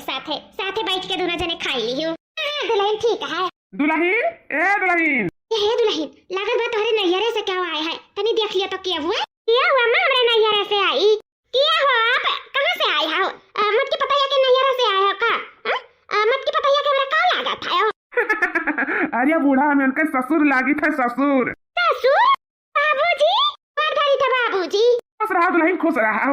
में साथे साथे बैठ के दोनों जने खाई ली हूँ। दुल्हन ठीक है। दुल्हन ए दुल्हन ये दुल्हन लागत बा तोहरे नैयरे से क्या आए है तनी देख लिया तो क्या हुआ मां हमरे नैयरे से आई क्या हो आप कहां से आई हो मत की पता है कि नैयरे से आए हो का मत की पता है कि हमरा का लागा था अरे बूढ़ा में उनके ससुर लागी था ससुर बाबूजी बाधारी था बाबूजी खुश रहा दुल्हन खुश रहा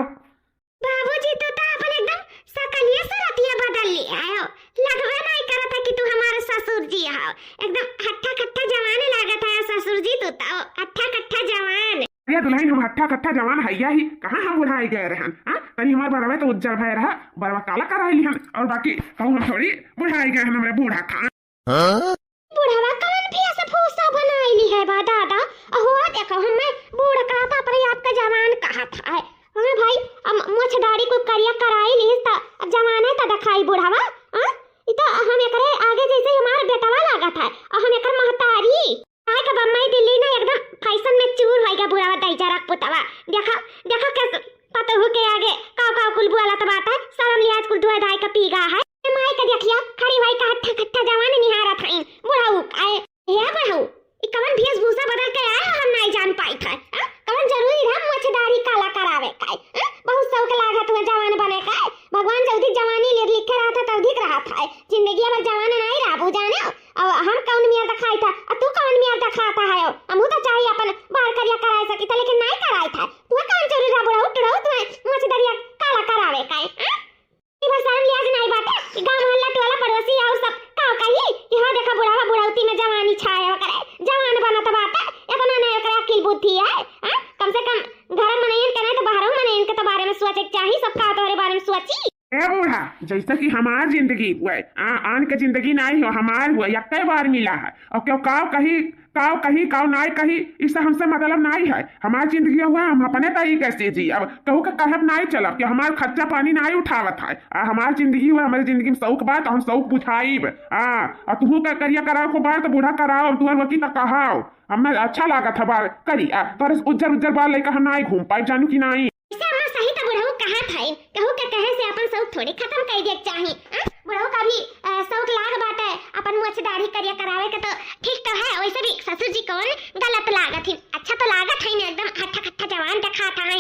बाबूजी तो अपन एकदम सकलिया सरतिया बदल लिया है लगवा नहीं करा था कि तू हमारे ससुर जी हो एकदम हट्टा कट्टा जवान लागत है ससुर जी तू तो हट्टा कट्टा जवान। अरे दुल्हन हम हट्टा कट्टा जवान हैया ही कहां हम बुढ़ाई गए रहन तनी हमार बरवा तो उज्जर भय रहा बरवा काला कराई लिहन और बाकी हम थोड़ी बुढ़ाई गए हमरे बूढ़ा खा बुढ़ावा कवन भी ऐसा फूसा बनाईली है बा दादा अहो देखो हम बूढ़ा कहा था पर आपका जवान कहा था हां भाई मुछ दाढ़ी को करिया कराई ली त अब जवान है त दिखाई बुढ़ावा हां ई तो हम एकरे आगे जैसे हमार बेटवा लागत है और हम एकर महतारी आय का बम्मई दिल्ली ना एकदम फैशन में चूर होएगा बुढ़ावा दैजा रख पुतवा देखा देखा कैसे पता हो के आगे काव कुल बुआला त बात है शर्म लिहाज कुल दुआ दाई का पीगा है माई का देखिया खड़ी भाई का हट्ठा कट्टा जवान निहारा था बुढ़ाऊ आए ये बुढ़ाऊ ई कवन वेशभूषा बदल के आए हम नहीं जान पाई था कवन जरूरी है मुछदारी काला करावे का बहुत शौक लागत हुआ जवान बने का भगवान जल्दी जवानी लिखे रहा था तब दिख रहा था जिंदगी में जवान नहीं रहा बू जाने अब हम कौन मियां दिखाई था और तू कौन मियां दिखाता है हम तो चाहिए अपन बाहर करिया कराए सकी था लेकिन नहीं कराई था तू कौन जरूरी रहा बुढ़ाऊ टुड़ाऊ तू मुछदारी काला करावे का ई बस शर्म लिहाज नहीं बात गांव मोहल्ला टोला पड़ोसी और सब का कही कि हां देखा बुढ़ावा बुढ़ाउती में जवानी छाया करे जवान बना त बात इतना नहीं ओकरा अक्ल बुद्धि है कम से कम घर में नहीं कहना तो बाहर में नहीं के बारे में सोचे चाहिए सब का तोरे बारे में सोची ए बूढ़ा जैसा कि हमार जिंदगी हुआ आन के जिंदगी नहीं हो हमार हुआ या कई बार मिला है और क्यों काव नहीं कही इससे हमसे मतलब नहीं है हमारी जिंदगी हुआ हम अपने तई कैसे जी अब कहू का कहब नहीं चलब कि हमार खर्चा पानी नहीं उठावत है हमार जिंदगी हुआ हमारी जिंदगी में शौक बात हम शौक बुझाइब और तुहू का करिया कराओ को बार तो बूढ़ा कराओ तुहर वकी तक कहाओ हमें अच्छा लागत है बार करी तोरे उज्जर बार लेकर हम नहीं घूम पाए जानू की नहीं सही तो बुढ़ाऊ कहा था कहू के कहे से अपन शौक थोड़ी खत्म कर दे चाहिए बुढ़ाऊ का भी शौक लाग बात है अपन मुछ दाढ़ी करिया करावे के तो ठीक तो है वैसे भी ससुर जी कौन गलत लागत है अच्छा तो लागत है ना एकदम हट्ठा कट्ठा जवान दिखाता है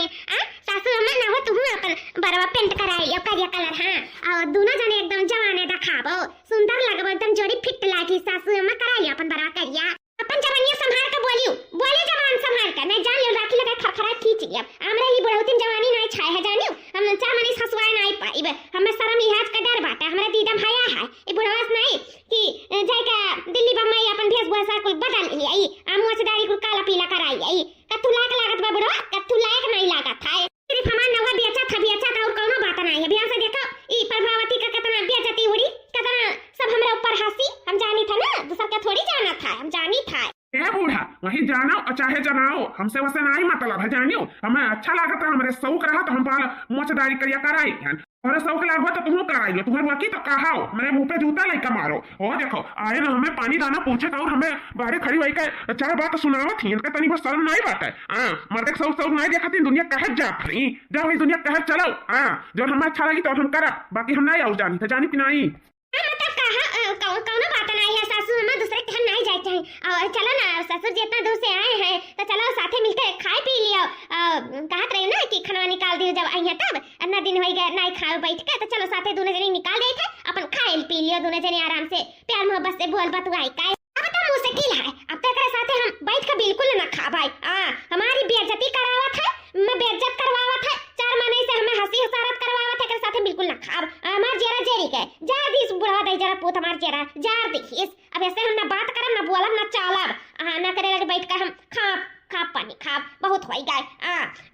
सासू अम्मा ना हो तू अपन बरवा पेंट कराई या करिया कलर हां और दोनों जने एकदम जवाने दिखाबो सुंदर लगबो एकदम जोड़ी फिट लागी सासू अम्मा कराई अपन बरवा करिया अपन जवानिया संभाल के बोले जवान संभाल के मैं जान लियो राखी लगा खरखरा खींच लिया हमरा ही बुढ़ौती जवानी नहीं छाए है जानियो हम चार मनी हसवाए नहीं पाइबे हमें शर्म लिहाज का डर बाटे हमरा दीदम हया है ई बुढ़वास नहीं कि जाय का दिल्ली बम्बई अपन वेशभूषा कुल बदल लिया ई मुछदारी कुल काला पीला कराई आई कत्तू लायक लागत बा बुढ़वा कत्तू लायक नहीं लागत है सिर्फ हमार नवा बेचा था और कोनो बात नहीं है बियाह से देखो ई प्रभावती का कितना बेइज्जती हुई कितना सब हमरा ऊपर हंसी हम जानी था ना दूसरा क्या थोड़ी जाना था हम जानी था ए बूढ़ा वही जानो और चाहे जनाओ हमसे वैसे नहीं मतलब है जानियो हमें अच्छा लागत है हमारे शौक रहा तो हम बाल मोचदारी करिया कराई और शौक लागो तो तुम कराइयो तुम्हारे वकी तो कहाओ मेरे मुंह पे जूता लेकर मारो और देखो आए ना हमें पानी दाना पूछे और हमें बाहर खड़ी वही का चार बात सुनावत थी इनका तनी बस शर्म नहीं बात है मर्दे शौक नहीं देखा थी दुनिया कहे जा फ्री जा वही दुनिया कहे चलो जो हमें अच्छा लगी तो हम करा बाकी हम नहीं आओ जानी था जानी कि नहीं कौन बात नहीं है सासू अम्मा दूसरे के घर नहीं जाते हैं और चलो ना ससुर जी इतना दूर से आए हैं तो चलो साथे मिलकर खाए पी लियो कहत रहे ना कि खाना निकाल दियो जब आई है तब इतना दिन हो गया नहीं खाओ बैठ के तो चलो साथे दोनों जने निकाल गए थे अपन खाए पी लियो दोनों जने आराम से प्यार मोहब्बत से बोल बतवाई का अब तो मुश्किल है अब तक के साथे हम बैठ के बिल्कुल ना खा भाई हमारी बेइज्जती करावत है मैं बेइज्जत करवावत है चार महीने से हमें हंसी हसारत करवावत है के साथे बिल्कुल ना खाब हमार जेरा जेरी के जा दिस बुढ़वा दई जरा पूत हमार जेरा जार देखिस अब ऐसे हम ना बात करब ना बोलब ना चालब ना करे लगे बैठ के हम खा पानी खा बहुत होई गए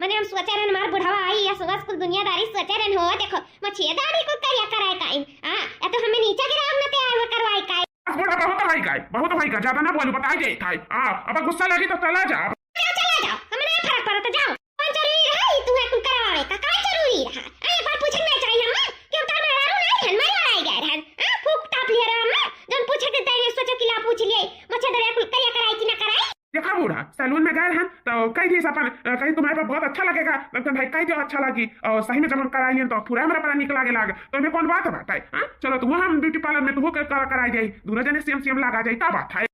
माने हम सोचे रहन हमार बुढ़वा आई या सुबह कुल दुनियादारी सोचे रहन हो देखो मछिए दाढ़ी को करिया कराए काई या तो हमें नीचे गिराव ना ते आए करवाई काई बुढ़ा बहुत भाई का ज्यादा ना बोलू बताई दे खाई अब गुस्सा लगी तो चला जा हमें नहीं फर्क पड़ता जाओ कौन जरूरी है तू है कुल करवावे का काय जरूरी रहा एक बार पूछना चाहिए हम क्यों तार मारू नहीं रहन मैं लड़ाई गए रहन फूक ताप लिया रहा हम जन पूछे के तैने सोचो कि ला पूछ लिए मच्छा दरिया कुल करिया कराई कि ना कराई देखा बूढ़ा सैलून में गए हैं तो कह दी अपन कहीं तुम्हारे पर बहुत अच्छा लगेगा तो भाई कह दियो अच्छा लगी और सही में जब हम कराइए तो पूरा हमारा बड़ा निकला लागे तो हमें कौन बात बात है हाँ? चलो तुम हम ब्यूटी पार्लर में तुम कराई जाई दोनों जने सेम सेम लगा जाई का बात है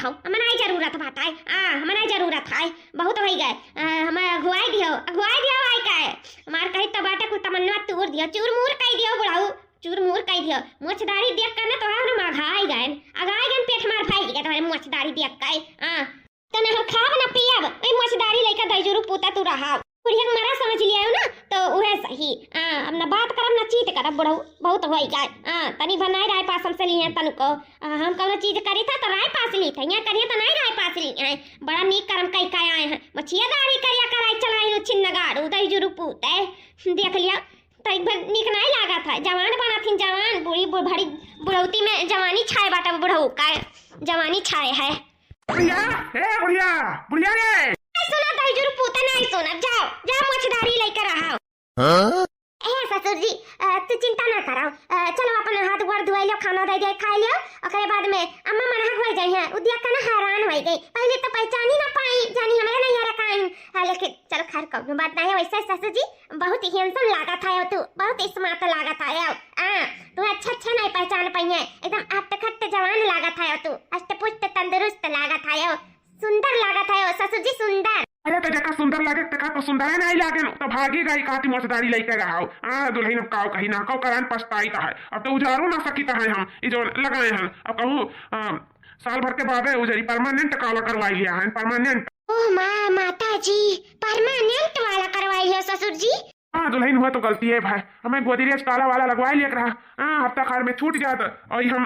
हमारा जरूरत बात है हमारा जरूरत है बहुत हो गए हमारा अगुवाई दियो आई का है हमार कहीं तो बाटे को तमन्ना तोड़ दियो चूर-मूर कह दियो बुढ़ाऊ चूर-मूर कह दियो मोछदारी देख कर ना तो हम आघाई गए पेट मार फाइल गया तुम्हारे मोछदारी देख के तने हम खाब ना पियब ओई मोछदारी लेके दैजुरु पूता तू रहा बुढ़िया मारा समझ लिया ना तो उहे सही अब ना बात करब ना चीत करब बुढ़ऊ बहुत होई गए तनी बनाई राय पास हमसे लिए तन को हम कौनो चीज करी था तो राय पास ली थे यहाँ करिए तो नहीं राय पास ली हैं बड़ा नीक कर्म कई का आए हैं मछिया दाढ़ी करिया कराई चलाई नु छिन्न गाड़ू दैजुरु पूते देख लिया तो एक बार नीक नहीं लागा था जवान बना थी जवान बूढ़ी भरी बुढ़ौती में जवानी छाए बाटा बुढ़ऊ का जवानी छाए है बुढ़िया बुढ़िया बुढ़िया रे सुना दैजुरु पूते नहीं सुना जाओ मोछदारी लेकर आओ ससुर जी तू चिंता ना करो चलो अपन हाथ गोड़ धोई लो खाना दे खा लियो ओकरे बाद में अम्मा मन हो जाई है उदिया कना हैरान हो गई पहले तो पहचान ही ना पाई जानी हमारे नहीं आ रखा लेकिन चलो खैर कोई बात नहीं है वैसे ससुर जी बहुत ही हैंडसम लागा था तू बहुत स्मार्ट लागा था तू अच्छा नहीं पहचान पाई है एकदम अट्ट जवान लागा था तू अष्टपुष्ट तंदुरुस्त लागा था सुंदर लागा था ससुर जी सुंदर अरे तो जका सुंदर लागे तका तो सुंदर नहीं लागे तो भागी गई काती मोछदारी लेके रहो दुल्हन अब काव कहीं ना काव करान पछताई का है अब तो उजारू ना सकी है हम ये जो लगाए हैं अब कहूँ साल भर के बाद उजरी परमानेंट काला करवाई लिया है परमानेंट ओह माता जी परमानेंट वाला करवाई लिया ससुर जी हाँ दुल्हन हुआ तो गलती है भाई हमें गोदरेज काला वाला लगवा लिया रहा हफ्ता खार में छूट जाता और हम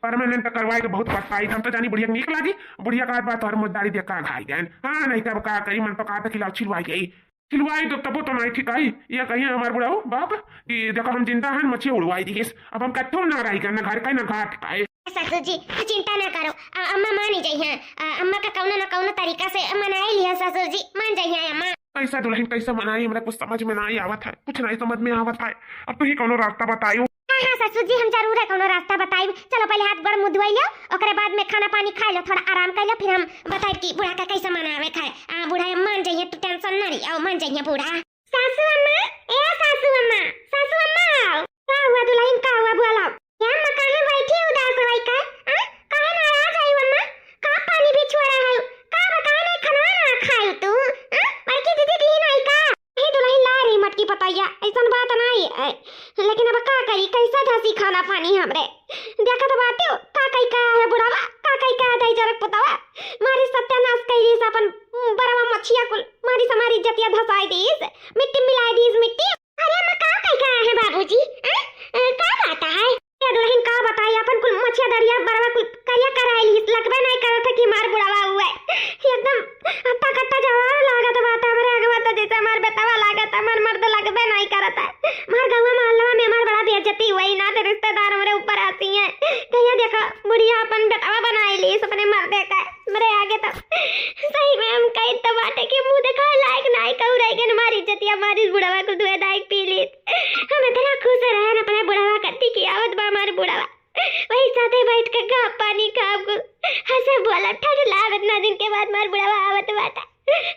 परमानेंट करवाए के बहुत पछताई हम तो जानी बुढ़िया नीक लागी बुढ़िया का बात और मुद्दारी देख का घाई गए हाँ नहीं तब का करी मन तो कहा था खिलाओ छिलवाई गई छिलवाई तो तबो तो नहीं ठीक आई ये कहिए हमारे बुढ़ाओ बाप कि देखो हम जिंदा हैं मच्छी उड़वाई दी अब हम कत्थों ना रही कर ना घर का ना घाट का ससुर जी चिंता ना करो अम्मा मानी जाइए अम्मा का कौनो ना कौनो तरीका से मनाई लिया ससुर जी मान जाइए अम्मा कैसा दुल्हन कैसा मनाई हमरा कुछ समझ में नहीं आवत है कुछ नहीं समझ में आवत है अब तो ही कोनो रास्ता बताइयो हाँ ससुर जी हम जरूर है कोनो रास्ता बताइब चलो पहले हाथ गोड़ मुंह धोई लो ओकरे बाद में खाना पानी खा लो थोड़ा आराम कर लो फिर हम बताइब कि बूढ़ा का कैसे मनावे खाए बूढ़ा मान जाइए तू टेंशन ना लियो मान जाइए बूढ़ा सासू अम्मा सासू अम्मा क्या हुआ दुल्हन का हुआ बोलो क्या अम्मा कहां बैठी उदास होई का काहे नाराज आई अम्मा का पानी भी छोड़ रहा है का बताए नहीं खनवा ना खाई तू बड़की दीदी दी नहीं का हे दुल्हन ला रही मटकी पताया ऐसा बात नहीं है लेकिन अब का करी कैसा धसी खाना पानी हमरे देखा तो बात हो का कई का है बुढ़ावा का कई का दई जरक पतावा मारी सत्यानाश कई दी अपन बड़वा मछिया कुल मारी हमारी इज्जतिया धसाई दी मिट्टी मिलाई दी मिट्टी अरे मैं का कई का है बाबूजी का बात है दुल्हन का बताई अपन कुल मछिया दरिया बड़वा कुल करिया कराई लगबे नहीं करा था कि मार बुढ़ावा हुआ एकदम अट्टा कट्टा जवान लागत बात हमरे आगे बात जैसे मार बेटावा लागत मार मर्द लगबे नहीं करता मार गांव मोहल्ला में मार बड़ा बेइज्जती हुई ना तो रिश्तेदार हमरे ऊपर आती हैं कहिया देखा बुढ़िया अपन बेटावा बनाई ली अपने मर्दे का मेरे आगे तो सही में हम कहीं तो बाटे के मुंह देखा लायक नहीं कहू रही के हमारी इज्जतिया हमारी बुढ़ावा को दुए दायक पी ली हम इतना खुश रहे अपने बुढ़ावा करती की आवत बा हमारे बुढ़ावा वही साथे बैठ के गा पानी खाब को हंसे बोला ठग लाव इतना दिन के बाद मार बुढ़ावा आवत बाटा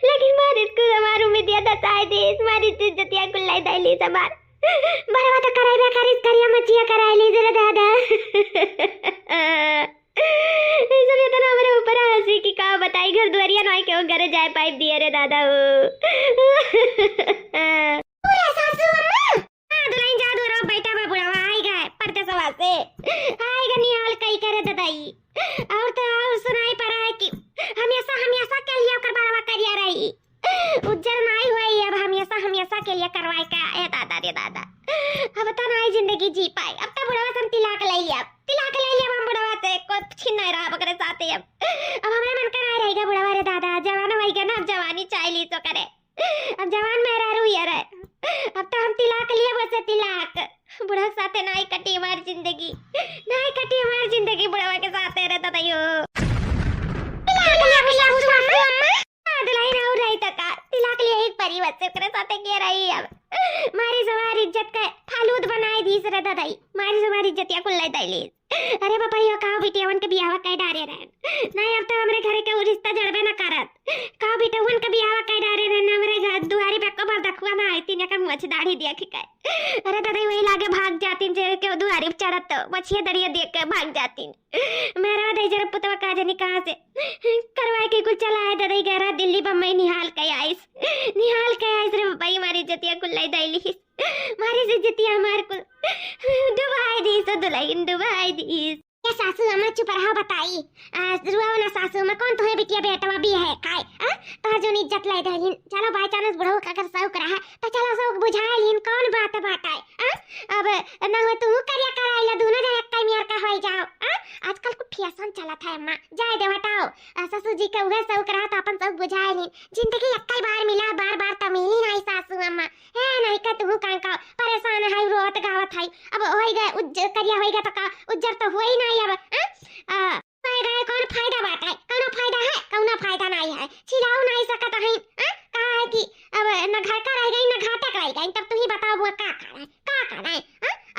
लेकिन मार इसको हमार उम्मीद या दसाई दे हमारी इज्जतिया को लाई दाई सबार बड़वा तो कराई बे खरीद करिया मचिया कराई ली जरा दादा सब इतना हमारे ऊपर हंसी की का बताई घर दुआरिया नहीं क्यों घर जाए पाइप दिए रे दादा पूरा सासू अम्मा दुल्हन जा दो रो बेटा बा बुढ़ावा आई गए पड़ते सवा से आई ग निहाल कई करे ददाई और तो और सुनाई पड़ा है कि हमेशा के लिए कर बड़वा करिया रही उज्जर नहीं हुई अब हमेशा के लिए करवाए का ए दादा रे दादा अब तो नहीं जिंदगी जी पाए अब तो बुढ़ावा से तिलाक ले लिया हम बुढ़ावा से कुछ छीन नहीं रहा बकरे साथे अब हमें मन का नहीं रहेगा बुढ़ावा रे दादा जवान होएगा ना अब जवानी चाहिए तो करे अब जवान मेरा रू यार अब तो हम तिलाक लिए बस तिलाक बुढ़ा साथे नहीं कटी हमारी जिंदगी बुढ़ावा के साथ रहता था यो दुल्हन और रही तक तिलाक लिए एक परिवार से करे साथे के रही अब मारी सवार इज्जत का फालूद बनाई दी रे दादाई मारी से मारी जतिया कुल लाई दैली। अरे बापा यो का बिटियावन के बियाह कई डारे रहन नहीं अब तो हमरे घरे के रिश्ता जड़बे न करत का बिटियावन के बियाह कई डारे रहन हमरे घर दुआरी पे कबर दखवा ना आई तीन का मुछ दाढ़ी दिया खिकाय। अरे दादाई वही लागे भाग जातीन जे के दुआरी पे चढ़त तो मछिया दरिया देख के भाग जातीन। मेरा दई जरा पुतवा का जानी कहां से करवाए के कुछ चला है दादाई गहरा दिल्ली बम्बई निहाल के आइस रे भाई मारी जतिया कुल लाई दैली मारी से जतिया मार कुल डुबाई दी तो दुल्हन डुबाई दी। ये सासू अम्मा चुप रहा बताई रुआओ ना सासू अम्मा कौन तुम्हें बिटिया बेटवा भी है काय तो जो इज्जत लाई दहिन चलो बाई चांस बुढ़ऊ का अगर शौक रहा तो चलो शौक बुझाइलिन कौन बात बाटाए अब ना हो तू करिया कराइला दोनों जने कई मियर का होई जाओ आजकल को फैशन चलत है अम्मा जाए दे हटाओ ससुर जी का उहे शौक रहा तो अपन शौक बुझाइलिन जिंदगी एक बार मिला बार बार तो मिली नहीं सासू अम्मा है नहीं का तू का परेशान है रोत गावत है अब होई गए करिया होई गए तो का उज्जर तो होई नहीं अब गए कौन फायदा बात है कौनो फायदा नहीं है छिलाऊ नहीं सकत है कहा है कि अब न घर का रह गई न घाटे का रह गई तब तू ही बताओ वो का है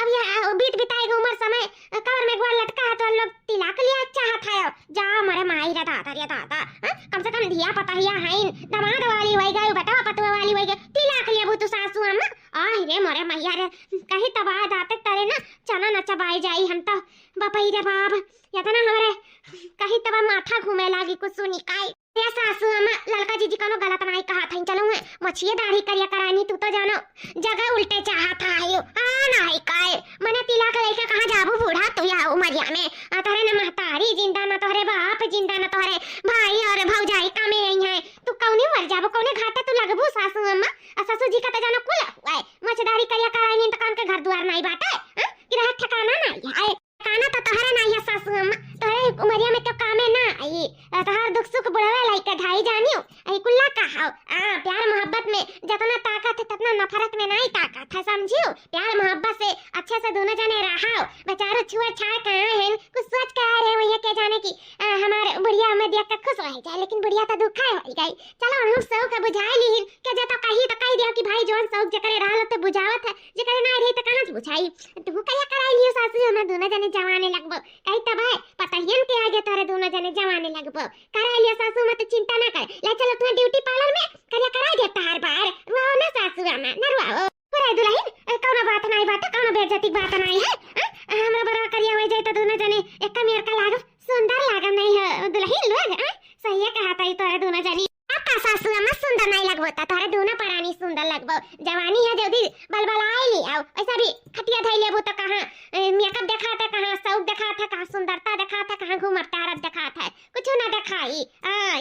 अब ये बीत बिताएगा उम्र समय कवर में गोल लटका है तो लोग तिलक लिया चाहत है जा मरे माई रे दादा कम से कम धिया पता हिया है दमाद वाली होई गई बेटा पतवा वाली होई गई तिलक लिया तू सासू अम्मा आही रे मोरे मैया रे कहीं तबाह जाते तरे ना चना न चबाई जाई हम तो बापई रे बाप या तो ना हमारे कहीं तब माथा घूमे लागी कुछ सुनी काय ये सासू अम्मा लड़का जीजी कोनो गलत नहीं कहा था चलो मैं मछिए दाढ़ी करिया करानी तू तो जानो जगह उल्टे चाहत आयो नहीं काय मने तिलक लेके कहां जाबू बूढ़ा तू या उमरिया में तोरे न महतारी जिंदा न तोरे बाप जिंदा न तोरे भाई और भौजाई का में आई है तू कौनी मर जाबू कौने घाटे तू लगबू सासू अम्मा ससुर जी का तो जानो कुल है मछदारी करिया करानी तो कौन के घर द्वार नहीं बाटे कि रह ठिकाना नहीं है काना तो तोहरे नहीं है सासू अम्मा तोरे उमरिया में तो कामे ना आई तोहर दुख सुख बुढ़वे लाइक ढाई जानियो आई कुल्ला कहाओ प्यार मोहब्बत में जितना ताकत है उतना नफरत में नहीं ताकत है समझियो प्यार मोहब्बत से अच्छे से दोनों जने रहाओ बेचारो छुआ छाड़ कहां है कुछ सोच के आए हैं वही के जाने की हमारे बुढ़िया में देख के खुश रह जाए लेकिन बुढ़िया तो दुखा हो गई चलो हम शौक बुझाई ली के जतो कही दिया कि भाई जोन शौक जकरे रहल तो बुझावत है जकरे ना रही तो कहां से बुझाई तू कया कराई लियो सासू हम दोनों जने जवाने लगबो कहीं तब है पतहियन के आगे तोरे दोनों जने जवाने लगबो करा लिया सासू मत चिंता ना कर ले चलो तुम्हें ड्यूटी पार्लर में करिया करा देता हर बार रुआओ ना सासू अम्मा ना रुआओ पुराई दुल्हन कोनो बात नहीं कोनो बेइज्जती बात नहीं है हमरा बड़ा करिया हो जाए तो दोनों जने एक मेर का लागब सुंदर लागब नहीं है दुल्हन लोग सही है कहा ताई तोरे दोनों जनी आपका सासू अम्मा सुंदर नहीं लगबो तोरे दोनों परानी सुंदर लगबो जवानी है जल्दी बलबलाई ली आओ ऐसा भी खटिया धई लेबो तो कहां मेकअप दिखाता कहां शौक दिखाता कहां सुंदरता दिखाता कहां घूमर तारत दिखाता है कुछ ना दिखाई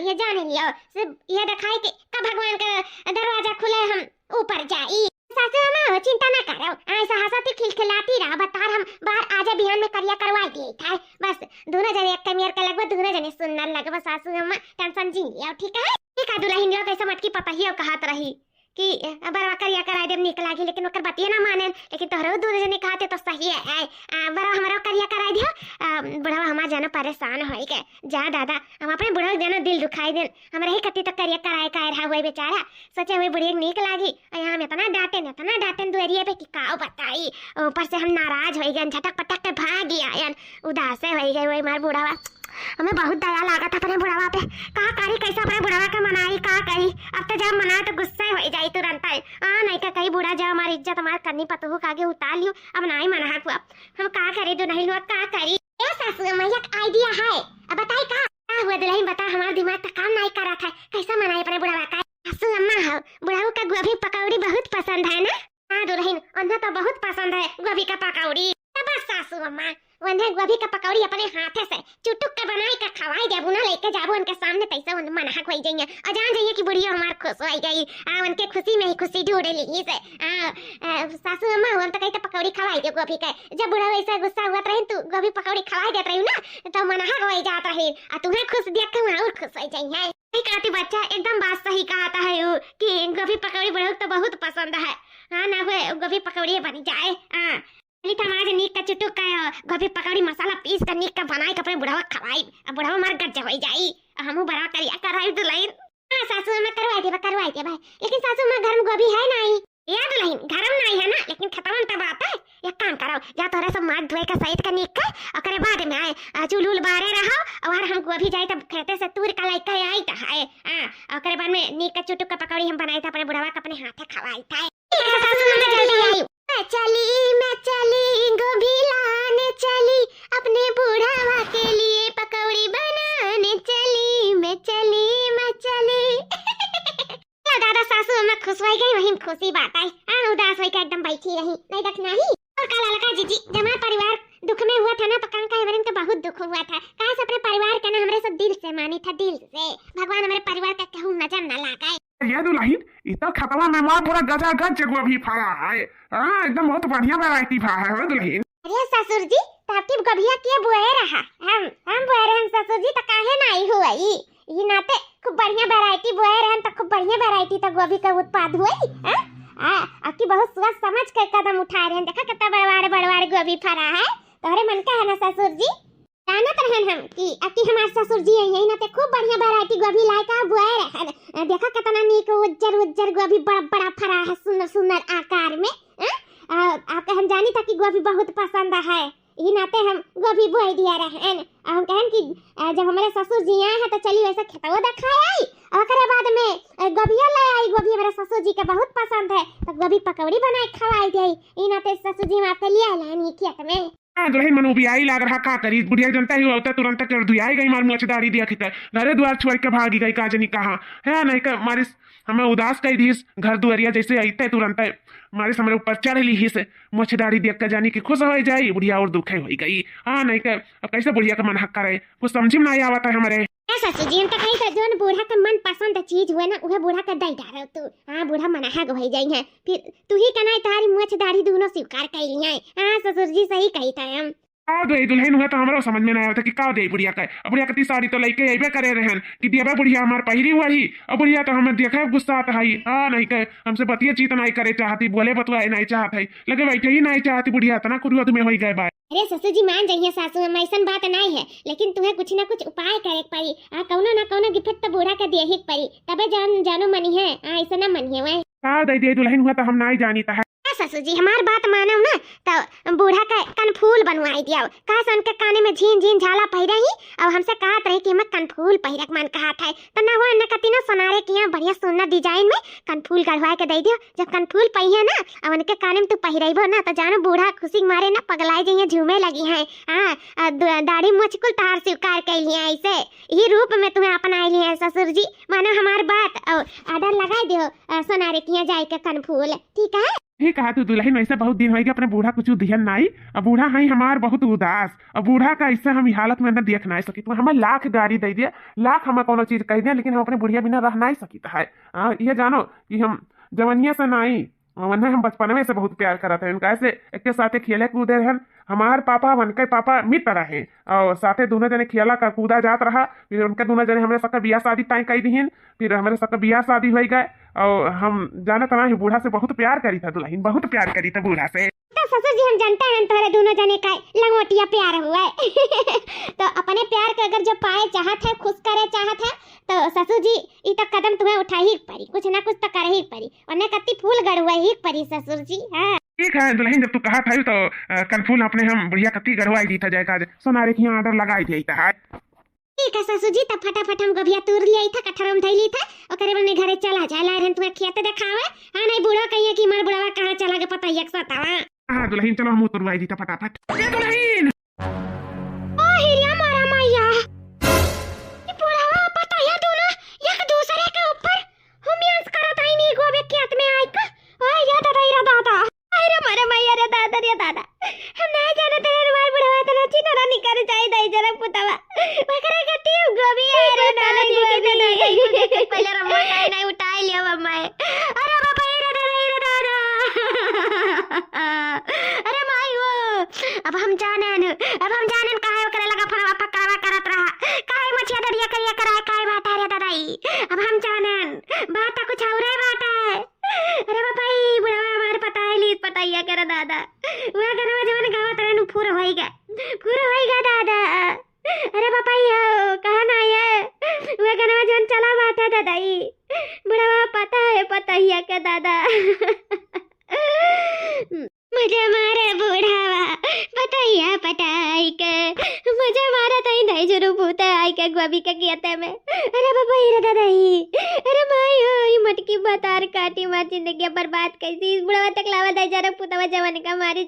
ये जान लियो सिर्फ ये दिखाई कि कब भगवान का दरवाजा खुले हम ऊपर जाई सासू अम्मा चिंता ना करो ऐसा हंसती खिलखिलाती रहा बता हम बाहर आजा बिहान में करिया करवा दिए था बस दोनों जने एक मेर के लगबो दोनों जने सुंदर लगबो सासू अम्मा टेंशन जी लियो ठीक है दुल्हन लोग ऐसा मटकी पता ही कहत रही कि बड़ा करिया कराई देव निक लागी लेकिन ओकर बतिया ना माने लेकिन तोहरो दोनों जने कहते तो सही है बड़ा हमारा करिया कराई दियो बुढ़वा हमार जानो परेशान होई के जा दादा हम अपने बुढ़वा जानो दिल दुखाई देन हमरा ही कति तो करिया कराई काहे रहा हुए बेचारा सोचे हुए बुढ़िया निक लागी यहाँ में इतना डांटे दुआरिया पे कि काओ बताई ऊपर से हम नाराज हो गए झटक पटक के भाग आयन उदास हो गए वही मार बुढ़वा हमें बहुत दया लगा था अपने बुढ़ावा पे कहा करी कैसे अपने बुढ़ावा के मनाई कहा करी अब तो जब मना तो गुस्सा हो जाई तुरंत नहीं का कहीं बुढ़ा जब हमारी इज्जत हमारे करनी पतो का आगे उतार लियो अब नहीं मना को अब हम कहा करी दुल्हन लोग कहा करी ए सासू अम्मा एक आइडिया है अब बताई का हुआ दुल्हन बता हमारा दिमाग तो काम नहीं कर रहा था कैसा मनाई अपने बुढ़ावा का सासू अम्मा हो बुढ़ाऊ का गोभी पकौड़ी बहुत पसंद है ना हाँ दुल्हन उन्हें तो बहुत पसंद है गोभी का पकौड़ी बस सासू अम्मा उन्हें गोभी का पकौड़ी अपने हाथे से चुटुक के बनाई के खवाई देबू ना लेके जाबू उनके सामने तैसे उन मना होई जाइए और जान जाइए कि बुढ़िया हमार खुश हो गई उनके खुशी में ही खुशी ढूंढ ली से सासू अम्मा हम तो कहीं तो पकौड़ी खवाई दे गोभी के जब बुढ़ा वैसा गुस्सा हुआ रही तू गोभी पकौड़ी खवाई देत रही ना तो मना हो जात रही और तुम्हें खुश देख के और खुश हो जाइए कहती बच्चा एकदम बात सही कहता है कि गोभी पकौड़ी बुढ़ा तो बहुत पसंद है हाँ ना हुए गोभी पकौड़ी बन जाए टमाटर नीक का चुटुक का गोभी पकौड़ी मसाला पीस कर नीक का बनाई कपड़े बुढ़ावा खवाई अब बुढ़ावा मार गज्जा हो जाई हमहू बड़ा करिया कराई दुल्हन हां सासू में करवाई दे भाई लेकिन सासू में घर में गोभी है नहीं या दुल्हन घर में नहीं है ना लेकिन खत्म तब आता है एक काम करो जा तोरे सब मार धोए का सहित का निकल ओकरे बाद में आए चुलुल बारे रहो और हम अभी जाए तब खेते से तूर का लइका आई त है ओकरे बाद में नीक का चुटुक का पकौड़ी हम बनाई था अपने बुढ़वा का अपने हाथे खवाई था सासू मां जल्दी आई मैं चली गोभी लाने चली अपने बुढ़ावा के लिए पकौड़ी बनाने चली मैं चली दादा सासू मैं खुश हो गई वही खुशी बात आई उदास होकर एकदम बैठी रही नहीं देखना ही और काला लगा जीजी जब हमारा परिवार दुख में हुआ था ना तो कांका इवरन का बहुत दुख हुआ था काश अपने परिवार का ना हमरे सब दिल से मानी था दिल से भगवान हमारे परिवार का कहूं नजर न लगाए ये दुल्हन इतना खतवा में मार पूरा गजा गज जगह भी फरा है एकदम बहुत बढ़िया वैरायटी फा है दुल्हन। अरे ससुर जी ताकि गभिया के बुए रहा हम बुए रहन ससुर जी त काहे नहीं हुई ई नाते खूब बढ़िया वैरायटी बुए रहन त खूब बढ़िया वैरायटी त गोभी का उत्पाद हुई आपकी बहुत सोच समझ के कदम उठा रहे हैं देखा कितना बड़वाड़ गोभी फरा है तोहरे मन का है ना ससुर जी जानत रहन हम कि आपकी हमारे ससुर जी यही नाते खूब बढ़िया वैरायटी गोभी लाए का बुए रहन देखा कितना नीक उज्जर गोभी बड़ा फरा है सुंदर आकार में आपका हम जानी था कि गोभी बहुत पसंद है यही नाते हम गोभी बोई दिया रहे हम कहन कि जब हमारे ससुर जी आए हैं तो चलिए वैसा खेतवा दिखाए आई और ओकरे बाद में गोभिया ले आई गोभी हमारे ससुर जी के बहुत पसंद है तो गोभी पकौड़ी बनाए खवाई दी यही नाते ससुर जी हम आपके लिए लानी खेत में दुल्हन मनु भी आई लाग रहा का करी बुढ़िया जनता ही होता तुरंत कर दुआई गई मार मुछदारी दिया खिता घरे द्वार छोड़ के भागी गई काजनी कहा है नहीं का मारे हमें उदास कई दी घर दुआरिया जैसे आईते तुरंत मारे हमारे ऊपर चढ़ ली ही से मुछदारी देख कर जानी कि खुश हो जाई बुढ़िया और दुखे हो गई नहीं का कैसे बुढ़िया का मन हक करे कुछ समझ में नहीं आवता है हमारे ससुर जी हम कहीं से जोन बूढ़ा का मन पसंद चीज हुए ना वह बूढ़ा का दई डालो तू बूढ़ा मनाहा हो जाई है फिर तू ही कनाई तारी मुछदारी दोनों स्वीकार कर लिया ससुर जी सही कही था हम दुल्हन हुआ तो हमारा समझ में नहीं आता कि का दे बुढ़िया का बुढ़िया कती साड़ी तो लेके अबे करे रहन कि दिया बुढ़िया हमार पहिरी हुई और बुढ़िया तो हमें देखा गुस्सा आता है नहीं कहे हमसे बतिया चीत नहीं करे चाहती बोले बतवाए नहीं चाहत है लगे बैठे ही नहीं चाहती बुढ़िया इतना कुरुआ तुम्हें हो गए बात अरे ससुर जी मान जाइए सासू में ऐसा बात नहीं है लेकिन तुम्हें कुछ ना कुछ उपाय करे पड़ी कौनो ना कौनो गिफ्ट तो बूढ़ा का दे ही पड़ी तबे जानो मनी है ऐसा ना मनी है दे दुल्हन हुआ तो हम नहीं जानी था ससुर जी हमार बात मानो ना तो बूढ़ा का कनफूल बनवाई दिया का सन के काने में झीन झाला पहिरा ही और हमसे कहत रही कि मैं कनफूल पहिरक मन कहा था तो ना वो न कती ना सोनारे किया बढ़िया सुंदर डिजाइन में कनफूल गढ़वा के दे दियो जब कनफूल पहिया ना और उनके काने में तू पहिरबो ना तो जानो बूढ़ा खुशी मारे ना पगलाई जइए झूमे लगी है दाढ़ी मुचकुल तार स्वीकार कर लिया ऐसे ही रूप में तुम्हें अपना लिए ससुर जी मानो हमार बात और आर्डर लगा दियो सोनारे किया जाए के कनफूल ठीक है ठीक कहा तू दुल्हन वैसे बहुत दिन हो गया अपने बूढ़ा कुछ ध्यान नहीं अब बूढ़ा है हमार बहुत उदास अब बूढ़ा का इससे हम हालत में न देख नहीं सकी तो हमें लाख गाड़ी दे दिया लाख हमें कोनो चीज कह दिया लेकिन हम अपने बुढ़िया बिना रह नहीं सकी है ये जानो कि हम जवनिया से नहीं हम बचपन में से बहुत प्यार करते हैं उनका ऐसे एक के साथ खेले कूदे रहन हमार पापा उनके पापा मित्र रहे और साथे दोनों जने खेला का कूदा जात रहा फिर उनके दोनों जने हमारे सबका बियाह शादी तय कर दी फिर हमारे सबका बियाह शादी हो गए और हम जाना था ना बूढ़ा से बहुत प्यार करी था दुल्हन बहुत प्यार करी था बूढ़ा से ससुर जी हम जानते हैं तुम्हारे दोनों जने का लंगोटिया प्यार हुआ है तो अपने प्यार का अगर जो पाए चाहत है खुश करे चाहत है तो ससुर जी ई तक कदम तुम्हें उठा ही पड़ी कुछ ना कुछ तो कर ही पड़ी और न कत्ती फूल गड़वा ही पड़ी ससुर जी हाँ ठीक है दुल्हन जब तू कहा था तो कनफूल अपने हम बढ़िया कत्ती गढ़वाई दी था जाएगा सोनारे की ऑर्डर लगाई दिया था ठीक है ससुर जी तब फटाफट हम गोभिया तोड़ लिया था कठरा में धैली था ओकरे बने घरे चला जा ला रहन तुम्हें खेत दिखावे नहीं बूढ़ा कहिए कि मार बुढ़वा कहां चला के पता एक सतावा दुल्हन चलो हम उतरवाई दी था फटाफट दुल्हन ओ हिरिया मारा मैया ये बुढ़वा पता या दोनों एक दूसरे के ऊपर हम यंस करत आई नहीं गोबे खेत में आई का ओए या दादा अरे मारा मैया रे दादा हम नहीं जानते रे मार बुढ़वा तो नची ना निकर जाए दई जरा पुतवा वकरे गति गोभी अरे दादा जी के पहले रमो नहीं उठाई लिया मम्मा अरे बाबा रे दादा अरे माई वो अब हम जानन काहे ओकरे लगा फरवा पकावा करत रहा काहे मछिया दरिया करिया कराए काहे बात रे दादाई अब हम जानन बात कुछ औरे बात है अरे बाबा ई बुढ़वा हमार पता है लीज पताइया करे दादा वो गरवा जवन गावत रहनु पूरा होइगा दादा अरे बाबा ये कहां ना है वो गरवा जवन चला बात है दादाई बुढ़वा पता है पताइया के दादा मुझे मारे बुढ़ावा पटाइया पटाई के मजा मारा तई दई जरू भूत आई के गोभी के कियाते में अरे बाबा रे दादाई अरे भाई ओई मटकी बतार काटी मार जिंदगी बर्बाद कैसी इस बुढ़ावा तक लावा दई जरा पुतवा जवानी का मारी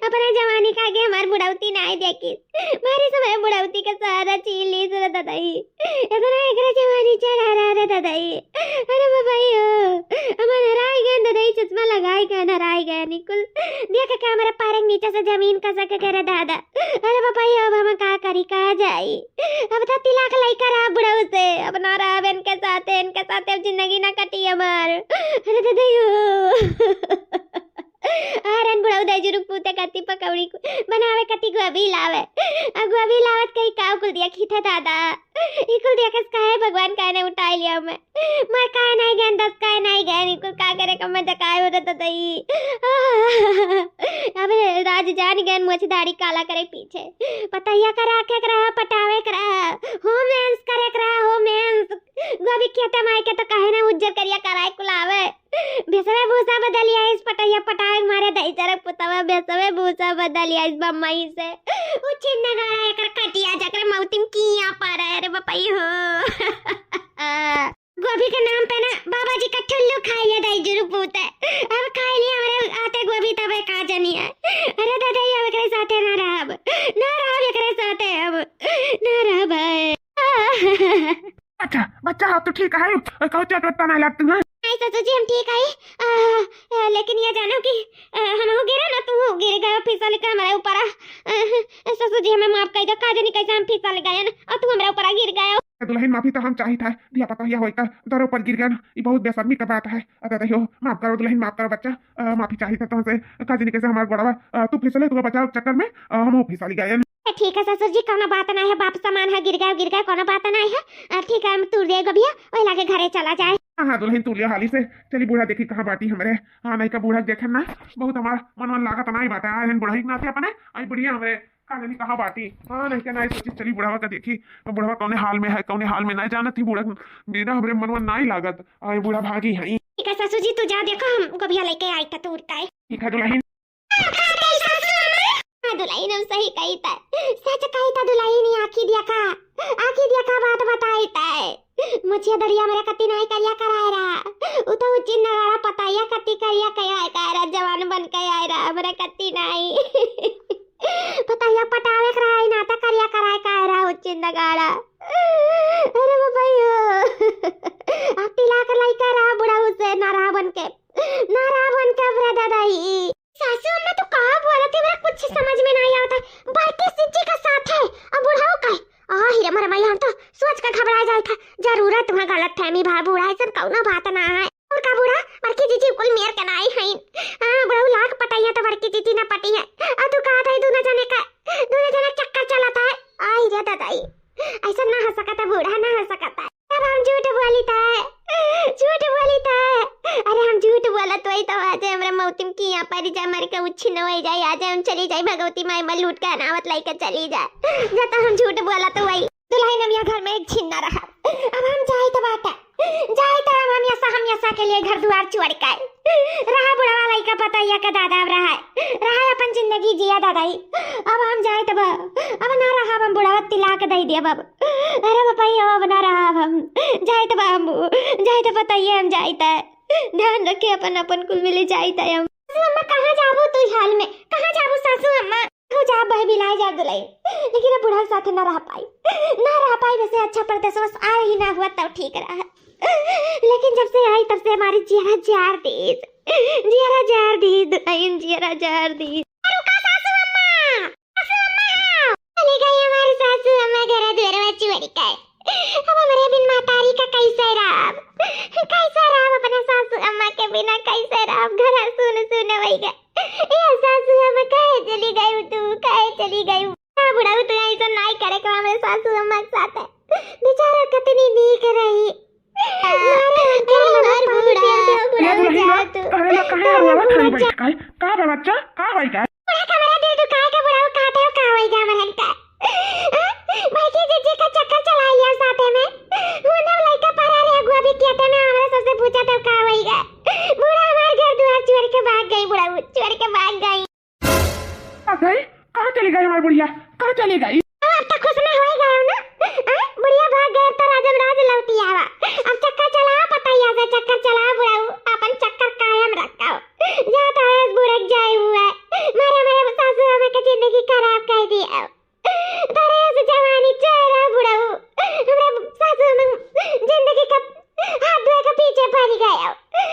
अपने जवानी का आगे हमार बुढ़ावती ना देखी मारे समय बुढ़ावती का सहारा छीन ली रे दादाई इतना एकरा जवानी चढ़ा रहा रे दादाई अरे बाबा हमारे नराई गए दादाई चश्मा लगाई गए नराई गए निकुल देख के हमारे पैर नीचे से जमीन का सके करे दादा अरे बाबा अब हम का करी कहा जाई अब तो तिलक लइका रहा बुढ़ऊ से अब ना रहा इनके साथ अब जिंदगी ना कटी हमार अरे दादा आरन बुढ़ऊ दे जुरुक पूते कति पकौड़ी बनावे कति गोभी लावे अब गोभी लावत कहीं काव कुल दिया खीथे दादा ई कुल दिया कस काहे भगवान काहे ने उठाई लिया मैं काहे नहीं गए 10 काहे नहीं गए निकुल का करे कम में काहे हो तो दई अब राज जान गए मुझे दाढ़ी काला करे पीछे पतैया करा के करा पटावे करा होमेंस करे करा होमेंस गोभी खेते माई के तो काहे ना उज्जर करिया कराए कुलावे बेसवे भूसा बदलिया इस पटैया पटावे मारे दई चरक पुतवा बेसवे भूसा बदलिया इस बम्मई से उ चिन्ना गाड़ा एकर कटिया जकर मौतिम किया पर रे बपई हो गोभी के नाम पे ना बाबा जी का ठुल्लू खाइए दई जुरु पूते अब खाई लिया हमारे आते गोभी तबे का जनी है अरे दादा ये एकरे साथे ना रहब एकरे साथे अब ना रहब अच्छा बच्चा हो तो ठीक है कहते तो ना लगती है नहीं ससुर जी हम ठीक है लेकिन ये जानो कि हम हो गिरा ना तू गिर गया फिसल के हमारे ऊपर ससुर जी हमें माफ कर दो का जानी कैसे हम फिसल गए ना और तू हमारे ऊपर गिर गया दुल्हन माफी तो हम चाहिए था दिया पता यह होइका दरो पर गिर गया ये बहुत बेशर्मी का बात है अदा हो माफ करो दुल्हन माफ करो बच्चा माफी चाहिए था तुमसे का जानी कैसे हमारा बड़वा तू फिसले तू बचाओ चक्कर में हम फिसल गए ठीक है ससुर जी कोनो बात नहीं है बाप समान है गिर गया कोनो बात नहीं है ठीक है हम तू दे गबिया ओए लागे घरे चला जाए हाँ दुल्हन तू लिया हाली से चली बूढ़ा देखी कहाँ बाटी हमारे हाँ नहीं का बूढ़ा देखे ना बहुत हमारा मन लागत नहीं बात है बूढ़ा ही नाते अपने आई बढ़िया हमारे कहानी कहाँ बाटी हाँ नहीं क्या नहीं सोची चली बुढ़ावा का देखी तो बुढ़ावा कौने हाल में है कौने हाल में नहीं जाना थी बूढ़ा मेरा हमारे मनवा नहीं लागत आई बूढ़ा भागी है ठीक है ससुर जी तू जा देखो हम गबिया लेके आई था तू उड़ता है ठीक है दुल्हन दुल्हन हम सही कही था सच कही था दुल्हन ही आखी दिया का बात बताई था मुझे दरिया मेरा कति नहीं करिया कराए रहा उ तो उचिन नगाड़ा पताया कति करिया कया करा जवान बन के आए रहा मेरा कति नहीं पताया पटावे कराए ना ता करिया कराए कह रहा उचिन नगाड़ा अरे भैया अब तिलक लइका रहा बुढ़ा उसे नारा बन के अपने दादाई सासू अम्मा तो कहा बोला थी मेरा कुछ समझ में नहीं आता बाकी सिज्जी का साथ है अब बुढ़ाओ का हीरे मर मैं तो सोच कर घबरा जाए था जरूरत तुम्हें गलत फहमी भा बूढ़ा है सब कौनो बात ना है और का बूढ़ा बड़की जीजी कुल मेर के नाई है बुढ़ाऊ लाख पटाइया तो बड़की जीजी ना पटी है तू कहा था दोनों जने चक्कर चलाता है हीरे दादाई ऐसा ना हो सकता बूढ़ा ना हो सकता अब हम झूठ बोली था अरे हम झूठ बोला तो ही तो आज हमरा मौतिम की यहाँ पर जा मर के उच्छिन्न हो जाए आज हम चली जाए भगवती माई में लूट के अनावत लेकर चली जाए जब हम झूठ बोला तो वही दुल्हन हम यहाँ घर में एक छिन्ना रहा अब हम जाए तो बात हम यसा के लिए घर द्वार छोड़ के रहा बुढ़ावा लइका पतैया का दादा रहा अपन जिंदगी जिया दादाई अब हम जाए तो अब ना रहा हम बुढ़ावा तिलाक दे दिया बाब अरे बापा अब ना रहा हम जाए तो पतैया हम जाए ध्यान रखे अपन कुल मिले जाए हम अम्मा कहाँ जाबू तू हाल में कहाँ जाबू सासू अम्मा हो जा भाई बिलाई जा दुलाई लेकिन अब बुढ़ा साथ ना रह पाई वैसे अच्छा परदेश बस आए ही ना हुआ तब ठीक रहा लेकिन जब से आई तब से हमारी जियारा जार दी दुल्हन जियारा जार दी रुका सासू अम्मा चली गई हमारी सासू अम्मा घर द्वार में चोरी कर अब हमारे बिन मातारी का कैसे राम अपने सासू अम्मा के बिना कैसे राम घर सुन वही गए ये सासू अम्मा कहे चली गई बुढ़ा तो ऐसा नहीं करे कि हमारे सासू अम्मा के साथ है बेचारा कितनी नीक रही कहाँ चली गई हमारी बुढ़िया, कहाँ चली गई? अब तक खुश ना होएगा ना, बुढ़िया भाग गए तो राजमराज लौटी आवा। अब चक्कर चला पतैया से, चक्कर चला बुढ़ाऊ, अपन चक्कर कायम रखा जाता है बुढ़क जाए हुआ मेरे सासू हमें की जिंदगी खराब कर दिया। तारे से जवानी चेहरा बुढ़ाऊ, हमारे सासू में जिंदगी का हाथ धोए के पीछे पड़ गया,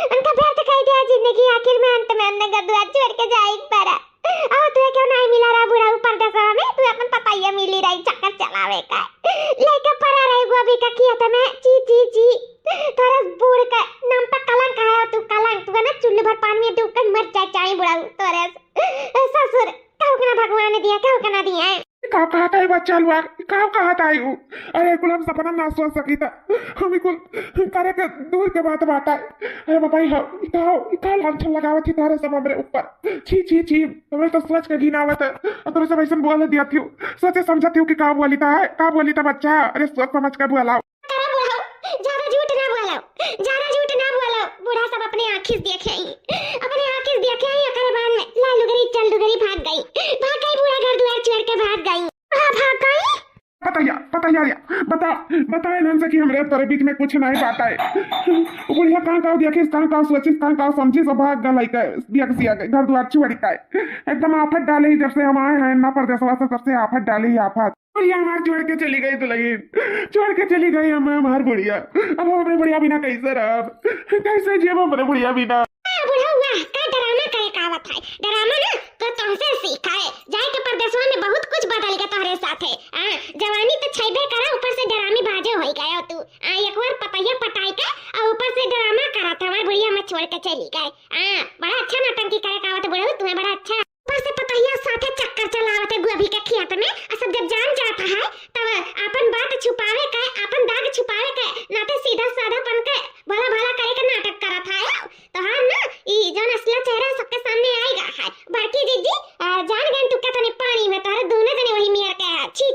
उनका व्यर्थ कर दिया जिंदगी। आखिर में अंत में हमने गद्दुआ छोड़ के जाए पड़ा। और तुझे क्यों नहीं मिला रहा बुढ़ा ऊपर दसवा में? तू अपन पताइया मिली रही चक्कर चलावे का लेके पड़ा रहे गोभी का किया था मैं ची तोरा बूढ़ का नाम पर कलंक है। तू कलंक, तू ना चुल्लू भर पानी में डूब कर मर जाए चाहे बुढ़ा तोरे ससुर। कहू ना भगवान ने दिया, कहू ना दिया है। कहाँ कहाँ था बच्चा लुआ, कहाँ था वो? अरे कुल हम सपना ना सोच सकी था, हम कुल करे के दूर के बात बात है। अरे बाबा कहाँ लांछन लगावत थी तारे सब हमरे ऊपर। छी हमरे तो सोच के घिना आवत है। और सब ऐसा बोल दिया थी, सोचे समझती हूँ कि का बोली था बच्चा। अरे सोच समझ के बोलाओ, ज्यादा झूठ ना बोलो। बूढ़ा सब अपने आँखिं देखे अकरे बाद में लालूगरी चलदूगरी भाग गई बूढ़ा घर द्वार छोड़ के भाग गई। बता इनसे कि हमरे तोरे बीच में कुछ नहीं बात है। बुढ़िया कहाँ देखिस, कहाँ सोचिस, कहाँ समझिस, भाग गई घर द्वार छोड़ के एकदम आफत डाले ही। जब से हम आए हैं ना परदेसवा से, तब से आफत डाली ही आफत। बुढ़िया हमार छोड़ के चली गई दुल्हन, छोड़ के चली गई हमार बुढ़िया। अब हम अपने बुढ़िया बिना कैसे रह, कैसे जिये अपने बुढ़िया बिना? बुढ़ा हुआ का डरामा करे कावत है, डरामा ना तो तुमसे सीखा है। जाए के परदेसवा में बहुत कुछ बदल गया तोहरे साथे। जवानी तो छैबे करा, ऊपर से डरामी बाजे हो गया तू। एक बार पतैया पटाई के और ऊपर से डरामा करा था। हमार बुढ़िया में छोड़ के चली गए। बड़ा अच्छा नौटंकी करे कावत बुढ़ा, तुम्हें बड़ा अच्छा। ऊपर से पतैया साथे चक्कर चलावत है गोभी के खेत में। सब जब जान जाता है तब अपन बात छुपावे का, अपन दाग छुपावे का, ना तो सीधा साधा पन के भला भला करे के नाटक करत है। तो हाँ ना, ई जौन असला चेहरा सबके सामने आएगा है। बड़की दीदी जान गए तू तने पानी में तारे दोनों जने वही मियर के है। छी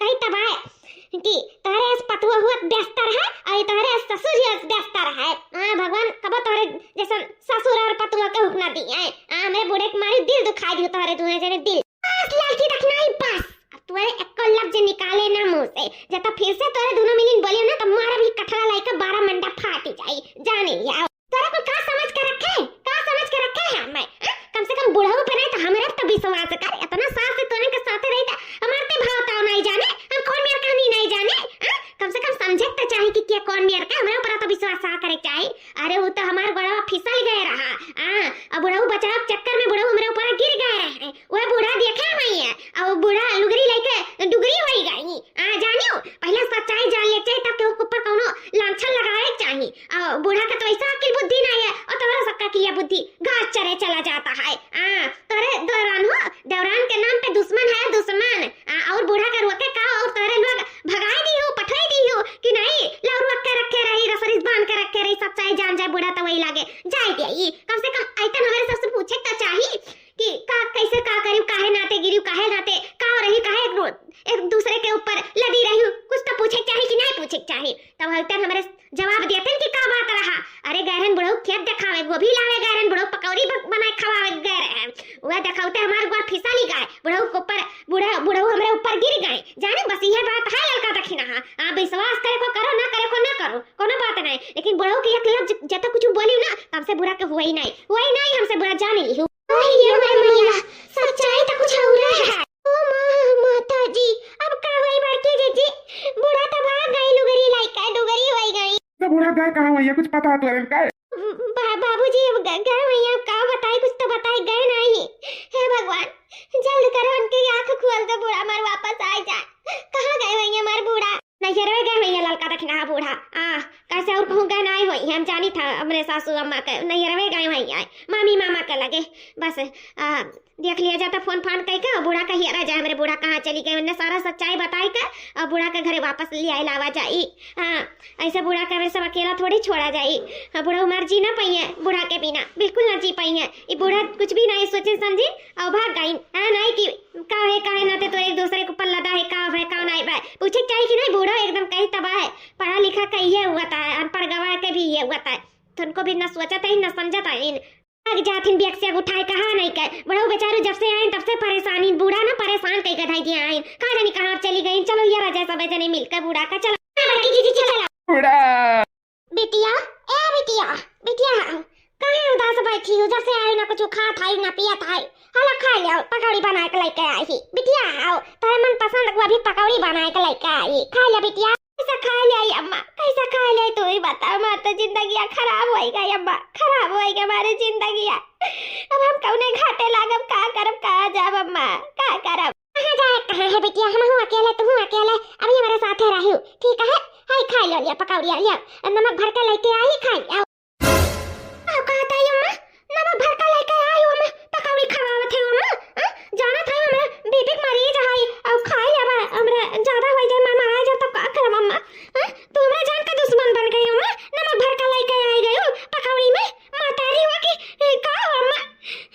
कहीं तबाह कि तारे इस पतुआ हुआ बेस्तर है और तारे ससुर ही बेस्तर है। भगवान कब तारे जैसा ससुर और पतुआ के हुक्म दिए हैं। मेरे बूढ़े के मारी दिल दुखाई दियो तारे दोनों जने दिल। लड़की रखना ही बस, तोरे एक लफ्ज निकाले ना मुंह से, जब फिर से तोरे दोनों मिलिन बोलियो ना तो मारा भी कठरा लाइक 12 मंडा फाट जाई। जाने लिया तोरा को का समझ के रखे है मैं। कम से कम बुढ़ाऊ पे नहीं तो हमरा तो विश्वास कर। इतना सास से तोने के साथ रही था, हमार ते भाव ताव नहीं जाने, हम कौन मेर कहानी नहीं जाने। कम से कम समझे तो चाहे कि क्या कौन मेर का, हमरा ऊपर तो विश्वास आ करे चाहे। अरे वो तो हमार बड़ा फिसल गए रहा। अब बुढ़ाऊ बचाव चक्कर में बुढ़ाऊ हमरे ऊपर गिर गए रहे। वो बूढ़ा देखे नहीं है और बूढ़ा लुगरी लेके डुगरी होई गई। जानियो पहले सच्चाई जान ले चाहिए, तब के ऊपर कोनो लांछन लगाए चाहिए। बूढ़ा का तो ऐसा अकल बुद्धि नहीं है, और तुम्हारा सबका किया बुद्धि घास चरे चला जाता है। तोरे दौरान के नाम पे दुश्मन है दुश्मन। और बूढ़ा का रोके का और तोरे लोग भगाई दी हो, पठाई दी हो कि नहीं लौरुआ के रखे रही, रसरीस बांध के रखे रही। सच्चाई जान जाए बूढ़ा तो वही लागे जाए दे। कम से कम ऐतन हमारे सबसे पूछे तो चाहिए कि का कैसे का करियो, काहे नाते गिरियो, काहे नाते का रही, काहे एक दूसरे के ऊपर लदी रही, कुछ तो पूछे चाहिए कि नहीं पूछे चाहिए। तब हलतन हमारे जवाब देते कि का बात रहा। अरे गहरन बुढ़ऊ खेत दिखावे, गोभी लावे, गहरन बुढ़ऊ पकौड़ी बनाए खवावे गए रहे। वह दिखाते हमारे गोर फिसली गए, बुढ़ऊ के ऊपर बुढ़ऊ हमारे ऊपर गिर गए। जाने बस यह बात है लड़का दखिना। विश्वास करे को करो, ना करे को ना करो, कोनो बात नहीं। लेकिन बुढ़ऊ की एक लफ्ज जब कुछ बोली ना हमसे बुरा के हुआ ही नहीं हमसे बुरा जाने ली। सच्चाई तो कुछ और है। ओ माता जी, अब का होई बड़की दीदी? बूढ़ा तो भाग गई, लुगरी लाइका डुगरी होई गई। तो बूढ़ा गए कहाँ हुआ, कुछ पता है तोरे का? बाबूजी अब गए भैया, का बताए, कुछ तो बताए गए नहीं। हे भगवान जल्द करो, उनकी आंख खोल दो, बूढ़ा मार वापस आ जाए। कहाँ गए भैया मार बूढ़ा? नहीं गए भैया लड़का दखना बूढ़ा। कैसे और कहूँ गए नहीं हुई, हम जानी था अपने सासू अम्मा के नहीं रवे गए भैया, मामी मामा के लगे। बस देख लिया जाता फोन फान कह के, बूढ़ा का ही रह जाए हमारे बूढ़ा कहाँ चली गई। मैंने सारा सच्चाई बताई के और बूढ़ा के घरे वापस ले आए लावा जाई। ऐसे बूढ़ा के सब अकेला थोड़ी छोड़ा जाई। बूढ़ा उमर जी ना पाई है, बूढ़ा के बिना बिल्कुल ना जी पाई है। ये बूढ़ा कुछ भी नहीं सोचे समझी और भाग गई। नहीं कि काहे नाते तो एक दूसरे के ऊपर लदा है, का नहीं भाई पूछे चाहिए कि नहीं। बूढ़ा एकदम कहीं तबाह है, पढ़ा लिखा कहीं है हुआ था, अनपढ़ गवाह के भी ये हुआ था। तुमको भी न सोचा था न समझा था। जाथिन बैग से उठाए कहा नहीं कर, बड़ा बेचारा देवर जब से आए तब से परेशानी, बूढ़ा ना परेशान कई के धाई दिया आए, कहाँ जानी कहाँ चली गई। चलो ये राजा सब जने मिलकर बूढ़ा का चलो बड़की जीजी चलो। बूढ़ा बिटिया ए बिटिया बिटिया कहाँ उदास बैठी हो, जब से आई ना कुछ खा थाई ना पिया थाई। हला खा लिया, पकौड़ी बना के लेके आई ही। बिटिया आओ तेरे मन पसंद को अभी पकौड़ी बना के लेके आई, खा लिया बिटिया। कैसा खा लिया अम्मा, कैसा खा लिया तू ही बता। हमारी तो जिंदगी खराब हो गई अम्मा, खराब हो गई हमारी जिंदगी। अब हम कौने घाटे लागब, का करब, कहाँ जाब अम्मा, का करब। कहाँ जाए कहाँ है बिटिया, हम हूँ अकेले, तू हूँ अकेले, अभी हमारे साथ रहू ठीक है। हाय खा लिया पकौड़ी लिया, नमक भर के लेके आई, खा लिया। कहता है अम्मा नमक भर के लेके आई अम्मा, पकौड़ी खवावत है अम्मा। जाना था हमरा बीपी मरीज है और खाई लेबा हमरा ज्यादा हो जाए, मार मारा जाए तो का करब अम्मा। तू हमरा जान का दुश्मन बन गई अम्मा, नमक भर के लेके आई गई पकौड़ी में। मातारी हुआ कि का अम्मा,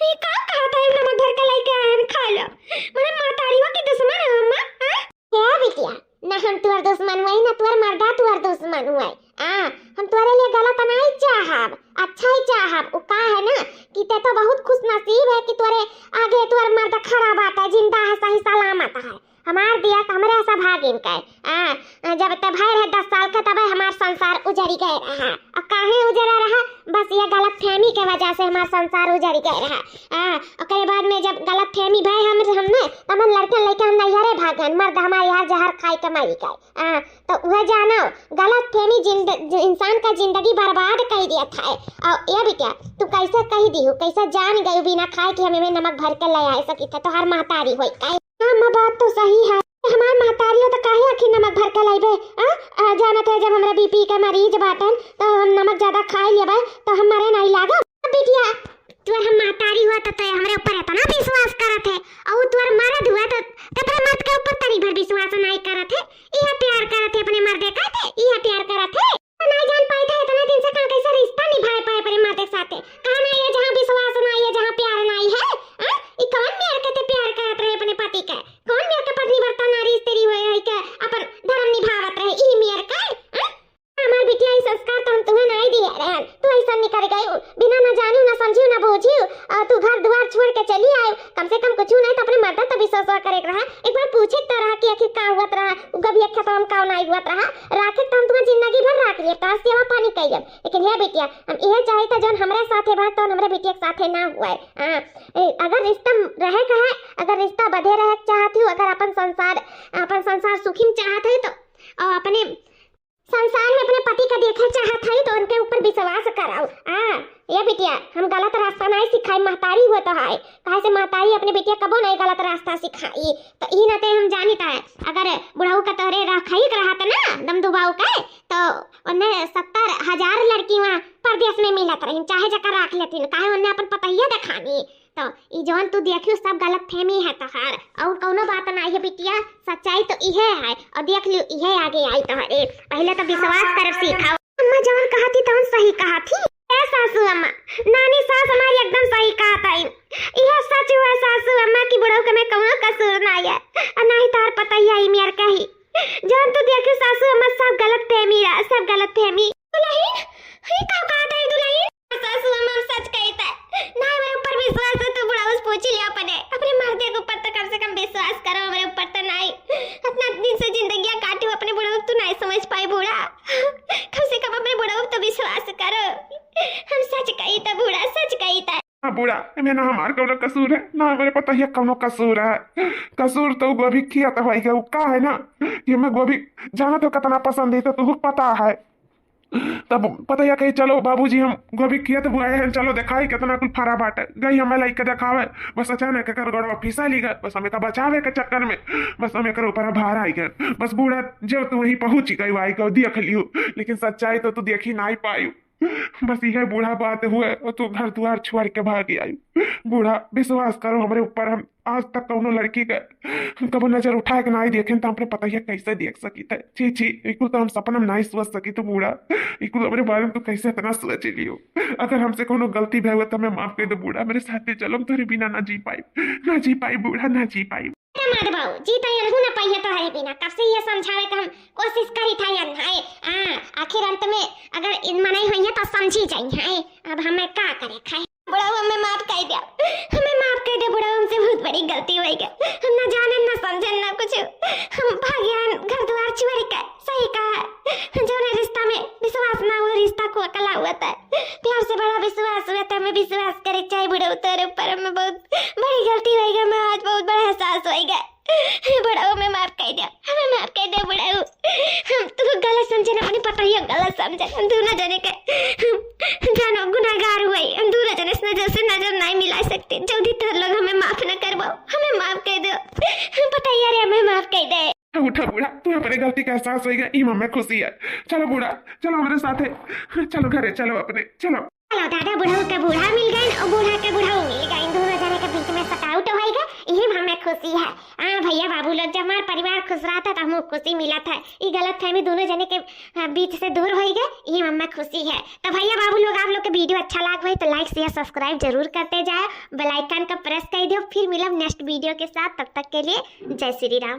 ये का कहता है नमक भर के लेके आई खा लो, माने मातारी हुआ कि दुश्मन है अम्मा। क्या बिटिया ना हम तुअर दुश्मन हुई ना तुअर मर्दा तुअर दुश्मन हुई। हम तुम्हारे लिए गलत नहीं चाहब, अच्छा ही चाहब। वो का है ना कि ते तो बहुत खुश नसीब है कि तुम्हारे आगे तुम्हारा मर्द खड़ा बात है, जिंदा है, सही सलामत है। हमार दिया हमरे ऐसा भागिन के जब तक भाई रहे 10 साल का तब हमार संसार उजड़ी गए रहा। और काहे उजड़ा रहा, बस ये गलत फहमी के वजह से हमार संसार उजड़ी गए रहा। और बाद में जब गलत फहमी भाई हमने तब हम लड़के लेके हम नैहरे भागन, मर्द हमारे यहाँ जहर खाई के मरी गए। तो वह जानो गलत फहमी इंसान का जिंदगी बर्बाद कर दिया था। और ये बेटा तू कैसे कही दी हो, कैसे जान गई बिना खाए कि हमें नमक भर के ले आ सकी था तो हर महतारी होई। हाँ बात तो सही है, हमार महतारी हो तो काहे आखिर नमक भर के लाइबे। जाना था जब हमरा बीपी का मरीज बाटन तो हम नमक ज्यादा खाई लेबे तो हमारे नहीं लागा। बिटिया तुअर हम महतारी हुआ तो हमरे ऊपर इतना विश्वास करत है, और तुअर मर्द हुआ तो तेरे मर्द के ऊपर तनी भर विश्वास नहीं करत है। यह प्यार करत है अपने मर्द का, यह प्यार करत है। नहीं जान पाई था इतना दिन से कहां कैसे रिश्ता निभाए पाए अपने मर्द के साथ। कहां नहीं है जहां विश्वास नहीं है, जहां प्यार नहीं है। ई कौन मेरे के प्यार करत रहे अपने पति का, कौन मेरे के पत्नी बर्तन नारी स्त्री होए के अपन धर्म निभावत रहे। ई मेरे का हमार बिटिया ई संस्कार तो हम तुम्हें नहीं दिए रहे। तू ऐसा निकल गई बिना न जानी न समझी न बूझी, तू घर द्वार छोड़ के चली आई। कम से कम कुछ नहीं तो अपने मर्द तो विश्वास करे रहा, एक बार पूछे तो रहा कि आखिर का हुआ रहा, कभी एक खत्म का नहीं हुआ रहा। राखे तो हम तुम्हें जिंदगी भर रख लिए, तो सेवा पानी कइले। लेकिन हे बिटिया हम यह चाहे था जौन हमरे साथे बात तो हमरे बिटिया के साथे ना हुए। अगर रिश्ता रहे का है, अगर रिश्ता बढ़े रहे चाहती हो, अगर अपन संसार सुखी चाहते हो तो और अपने संसार में अपने पति का देखा चाहत है तो उनके ऊपर विश्वास कराओ। ये बिटिया हम गलत रास्ता नहीं सिखाई, महतारी हुआ तो है कहे से महतारी अपने बिटिया कबो नहीं गलत रास्ता सिखाई। तो ई न ते हम जानी था अगर बुढ़ाऊ का तोरे रखाई रहा था ना दम दुबाऊ का तो उन्हें 70,000 लड़की वहाँ परदेश में मिलत रही, चाहे जकर रख लेती काहे उन्हें अपन पतैया दिखानी। तो ई जौन तू देखियो सब गलत फहमी है तोहार, और कौनो बात नहीं है बिटिया, सच्चाई तो इहे है। और देख लियो इहे आगे आई तोहरे, पहले तो विश्वास कर सीखाओ। अम्मा जौन कहती तौन सही कहती। ए सासू अम्मा, नानी सास हमारी एकदम सही कहता है। यह सच हुआ सासू अम्मा की बुढ़ऊ के में कौनो कसूर नहीं है, और ना ही तार पतैया ही मेर कही। जौन तू देखियो सासू अम्मा सब गलत फहमी रहा, सब गलत फहमी। दुल्हन ही का कहता है दुल्हन, सासू अम्मा सच कहता है। ना मेरे ऊपर विश्वास है तो बुढ़ाऊ से पूछ लिया अपने मर्द के ऊपर तो कम से कम विश्वास करो, मेरे ऊपर तो नहीं। इतना दिन से जिंदगी काटी हो अपने बुढ़ाऊ तू नहीं समझ पाई बूढ़ा, कम से कम अपने बुढ़ाऊ तो विश्वास करो। हम सच कही था बूढ़ा, सच कही था। हाँ बूढ़ा में ना हमार कौनो कसूर है ना मेरे पता है कौनो कसूर है। कसूर तो गोभी किया तो भाई का है ना कि हमें गोभी जाना तो कितना पसंद है तो तुझको पता है। तब पता है कही चलो बाबूजी हम गोभी किया तो बुआए हैं, चलो दिखाई कितना कुल फरा बाटे गई हमें लाइक के दिखावे। बस अचानक कर गड़वा फिसा ली गए, बस हमें का बचावे के चक्कर में बस हमें कर ऊपर भार आई गए। बस बूढ़ा जो तू वहीं पहुंच गई आई को देख लियो, लेकिन सच्चाई तो तू देखी नहीं पायू। बस यह बूढ़ा बात हुए और तू घर द्वार छोड़ के भाग आई। बूढ़ा विश्वास करो हमारे ऊपर, हम आज तक कौनो लड़की का कबो नजर उठा के नहीं देखे तो हमने पता है कैसे देख सकी थे। छी छी इकुल तो हम सपना में नहीं सोच सकी। तो बूढ़ा इकुल हमारे बारे में तो कैसे इतना सोच लियो। अगर हमसे कोनो गलती भी हुआ तो मैं माफ कर दो बूढ़ा, मेरे साथ चलो, तेरे बिना ना जी पाई बूढ़ा, ना जी पाई। जीता ना पाइए तो हरे बिना कब से ये समझावे का हम कोशिश करी था या नहीं। आखिर अंत में अगर इन मनाई हुई है तो समझी जाई है। अब हमें क्या करे खाए। बुढ़ाऊ हमें माफ कर दिया, हमें माफ कर दे बुढ़ाऊ, हमसे बहुत बड़ी गलती हो गई। हम ना जाने ना समझे ना कुछ, हम भाग्यान घर द्वार छोड़ के सही कहा जो ने रिश्ता में विश्वास ना हुआ, रिश्ता को अकला हुआ था, प्यार से बड़ा विश्वास हुआ था, हमें विश्वास करे चाहे बुढ़ाऊ तेरे ऊपर हमें बहुत बड़ी गलती हो गई, मैं आज बहुत बड़ा एहसास हो गया। बुढ़ाऊ हमें माफ कर दे, हमें माफ कर दे बुढ़ाऊ, हम तू गलत समझे ना, अपनी पता ही गलत समझे, हम दोनों जने के जानो गुनाहगार हुए, हम दोनों जने इस नजर से नजर नहीं मिला सकते, जल्दी तो लोग हमें माफ न करवाओ, हमें माफ कर दो, पता ही यार हमें माफ कर दे। उठा बूढ़ा, तू अपने गलती का एहसास हो गया, इमा में खुशी है। चलो बूढ़ा, चलो हमारे साथ है, चलो घरे चलो अपने, चलो। चलो दादा, बुढ़ाऊ का बूढ़ा मिल गए और बूढ़ा का बुढ़ाऊ मिल गए, इन दोनों जने के बीच में सटाउट होएगा, यही हमें खुशी है। हाँ भैया बाबू लोग, जब हमारा परिवार खुश रहा था तो हमें खुशी मिला था, ये गलत फहमी दोनों जने के बीच से दूर हो गए, यही हमें खुशी है। तो भैया बाबू लोग, आप लोग के वीडियो अच्छा लगा भाई तो लाइक शेयर सब्सक्राइब जरूर करते जाए, बेल आइकन का प्रेस कर दो, फिर मिलब नेक्स्ट वीडियो के साथ, तब तक के लिए जय श्री राम।